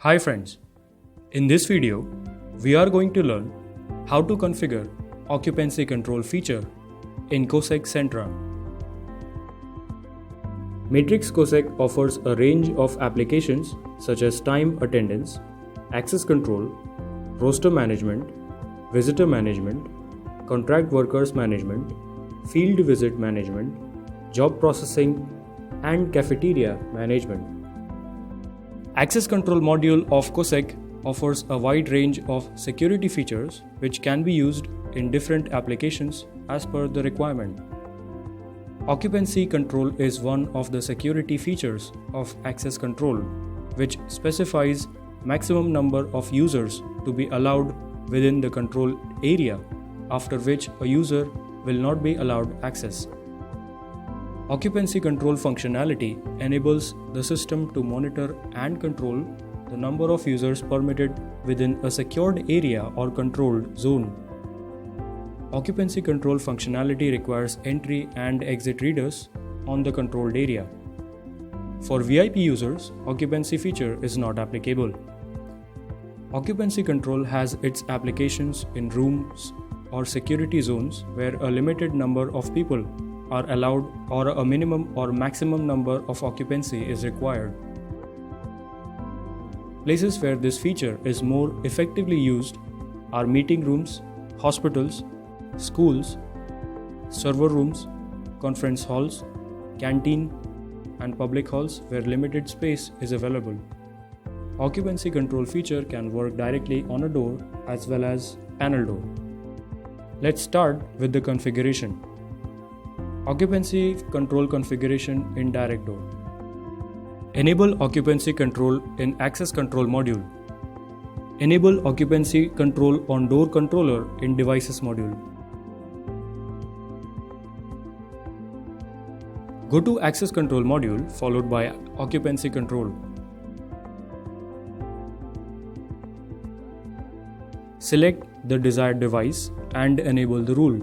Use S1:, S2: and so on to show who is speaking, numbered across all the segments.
S1: Hi friends, in this video, we are going to learn how to configure occupancy control feature in COSEC Centra. Matrix COSEC offers a range of applications such as time attendance, access control, roster management, visitor management, contract workers management, field visit management, job processing, and cafeteria management. Access control module of COSEC offers a wide range of security features which can be used in different applications as per the requirement. Occupancy control is one of the security features of access control, which specifies maximum number of users to be allowed within the control area, after which a user will not be allowed access. Occupancy control functionality enables the system to monitor and control the number of users permitted within a secured area or controlled zone. Occupancy control functionality requires entry and exit readers on the controlled area. For VIP users, occupancy feature is not applicable. Occupancy control has its applications in rooms or security zones where a limited number of people are allowed or a minimum or maximum number of occupancy is required. Places where this feature is more effectively used are meeting rooms, hospitals, schools, server rooms, conference halls, canteen, and public halls where limited space is available. Occupancy control feature can work directly on a door as well as panel door. Let's start with the configuration. Occupancy control configuration in direct door. Enable occupancy control in access control module. Enable occupancy control on door controller in devices module. Go to access control module followed by occupancy control. Select the desired device and enable the rule.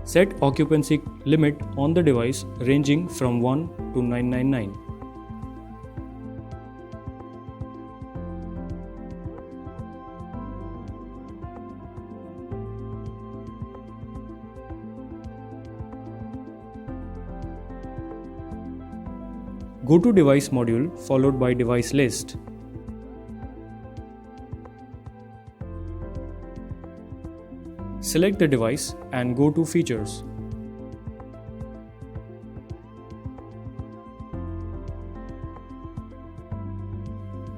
S1: Set occupancy limit on the device ranging from 1 to 999. Go to device module followed by device list. Select the device and go to features.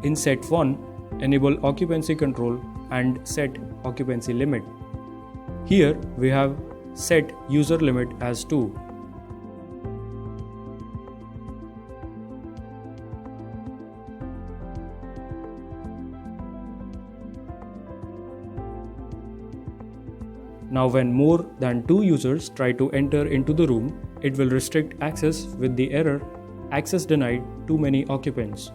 S1: In set 1, enable occupancy control and set occupancy limit. Here we have set user limit as 2. Now when more than 2 users try to enter into the room, it will restrict access with the error access denied too many occupants.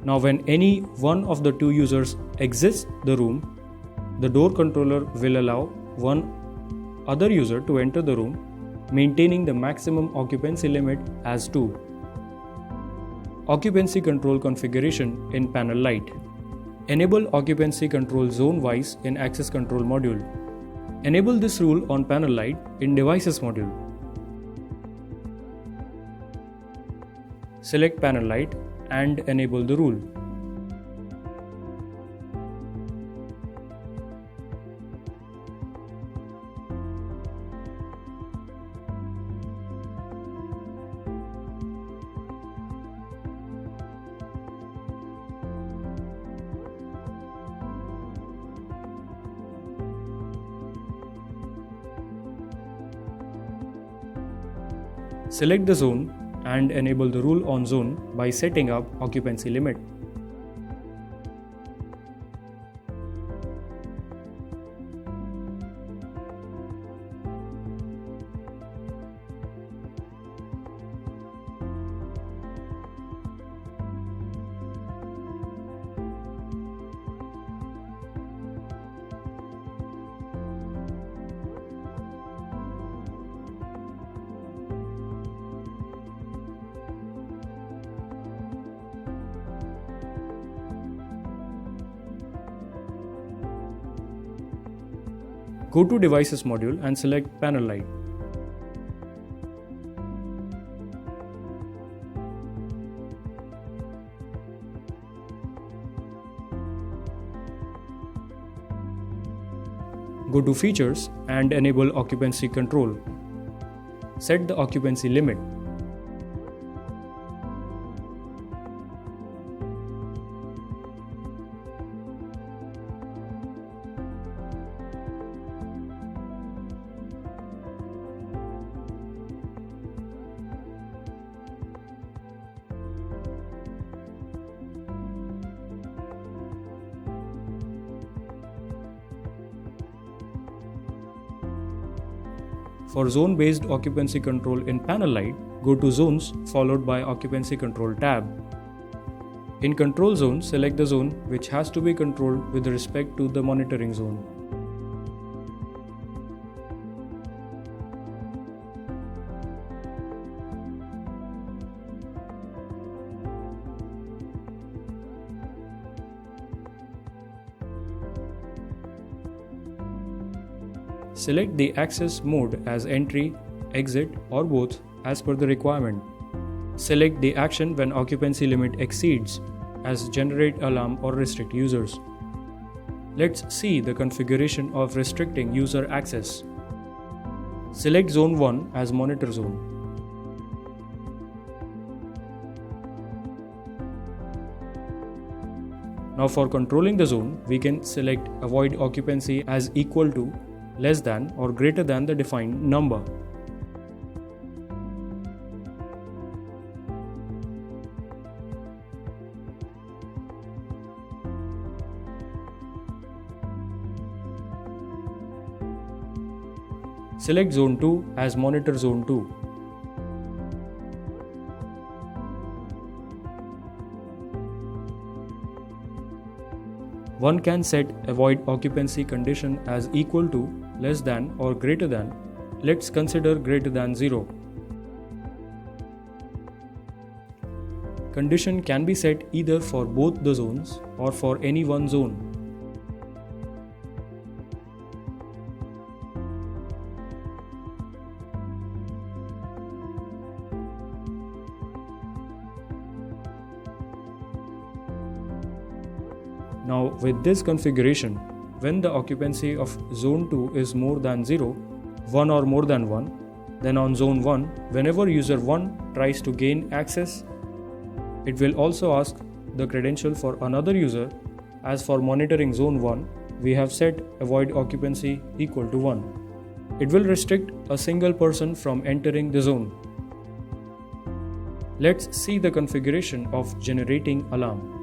S1: Now when any one of the 2 users exits the room, the door controller will allow one other user to enter the room, maintaining the maximum occupancy limit as 2. Occupancy control configuration in panel light. Enable occupancy control zone-wise in access control module. Enable this rule on panel light in devices module. Select panel light and enable the rule. Select the zone and enable the rule on zone by setting up occupancy limit. Go to Devices module and select Panel Light. Go to Features and enable Occupancy Control. Set the occupancy limit. For zone-based occupancy control in Panel Light, go to Zones followed by Occupancy Control tab. In Control Zone, select the zone which has to be controlled with respect to the monitoring zone. Select the access mode as entry, exit, or both as per the requirement. Select the action when occupancy limit exceeds as generate alarm or restrict users. Let's see the configuration of restricting user access. Select Zone 1 as monitor zone. Now for controlling the zone, we can select avoid occupancy as equal to, less than, or greater than the defined number. Select Zone 2 as Monitor Zone 2. One can set avoid occupancy condition as equal to, less than, or greater than. Let's consider greater than 0. Condition can be set either for both the zones or for any one zone. Now with this configuration, when the occupancy of zone 2 is more than 0, 1 or more than 1, then on zone 1, whenever user 1 tries to gain access, it will also ask the credential for another user. As for monitoring zone 1, we have set avoid occupancy equal to 1. It will restrict a single person from entering the zone. Let's see the configuration of generating alarm.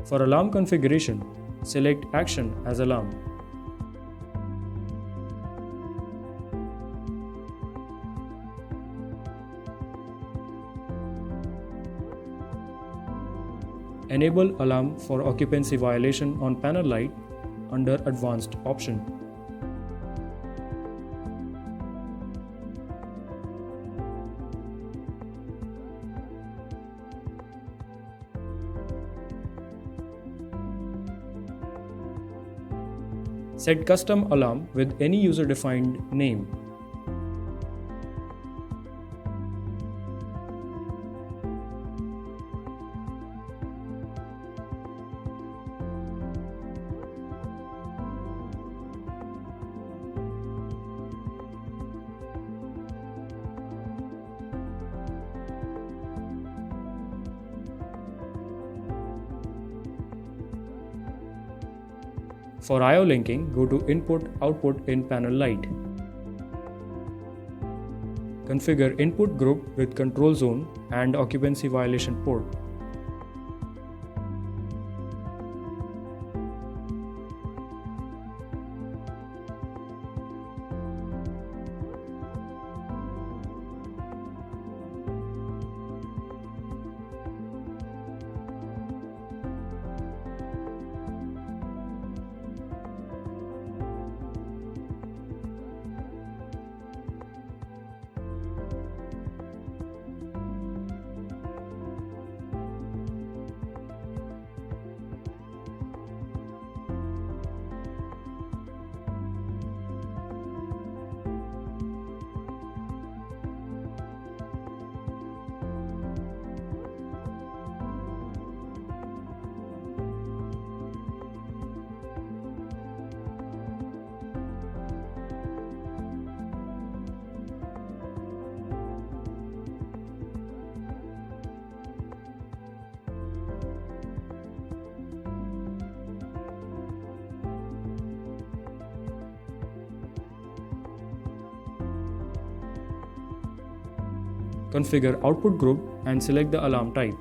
S1: For alarm configuration, select Action as Alarm. Enable alarm for occupancy violation on panel light under Advanced option. Set custom alarm with any user-defined name. For I/O linking, go to Input/Output in panel light. Configure input group with control zone and occupancy violation port. configure output group and select the alarm type.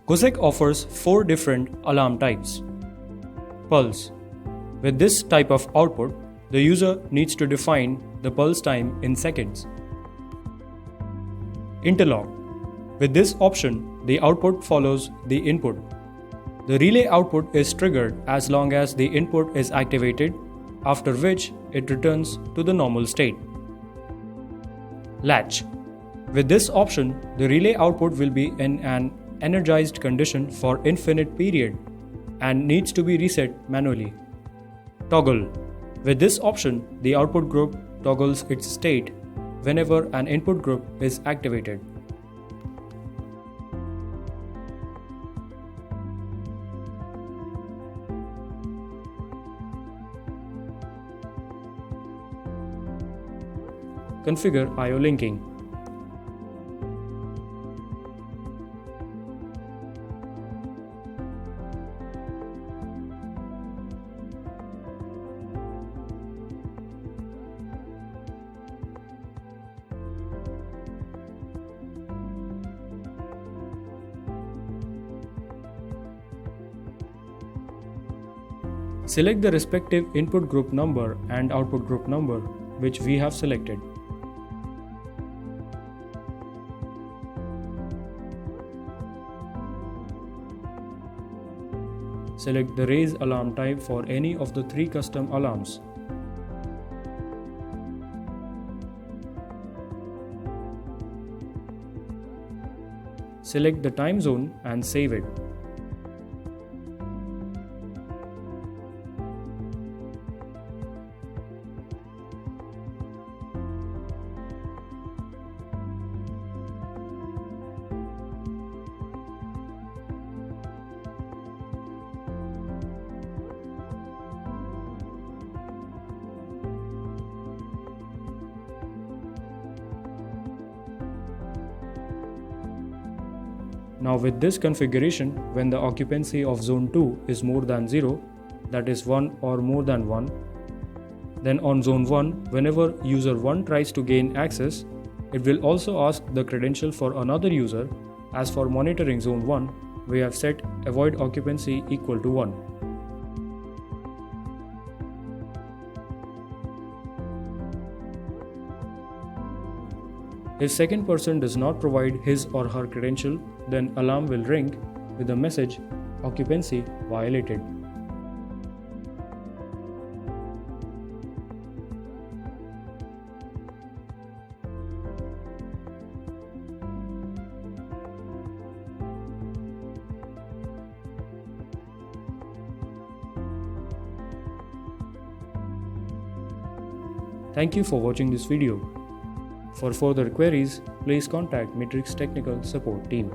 S1: COSEC offers 4 different alarm types. Pulse. With this type of output, the user needs to define the pulse time in seconds. Interlock. With this option, the output follows the input. The relay output is triggered as long as the input is activated, after which it returns to the normal state. Latch. With this option, the relay output will be in an energized condition for infinite period and needs to be reset manually. Toggle. With this option, the output group toggles its state whenever an input group is activated. Configure I/O linking. Select the respective input group number and output group number which we have selected. Select the raise alarm type for any of the 3 custom alarms. Select the time zone and save it. Now with this configuration, when the occupancy of zone 2 is more than 0, that is 1 or more than 1, then on zone 1, whenever user 1 tries to gain access, it will also ask the credential for another user. As for monitoring zone 1, we have set avoid occupancy equal to 1. If second person does not provide his or her credential, then alarm will ring with the message occupancy violated. Thank you for watching this video. For further queries, please contact Matrix Technical Support Team.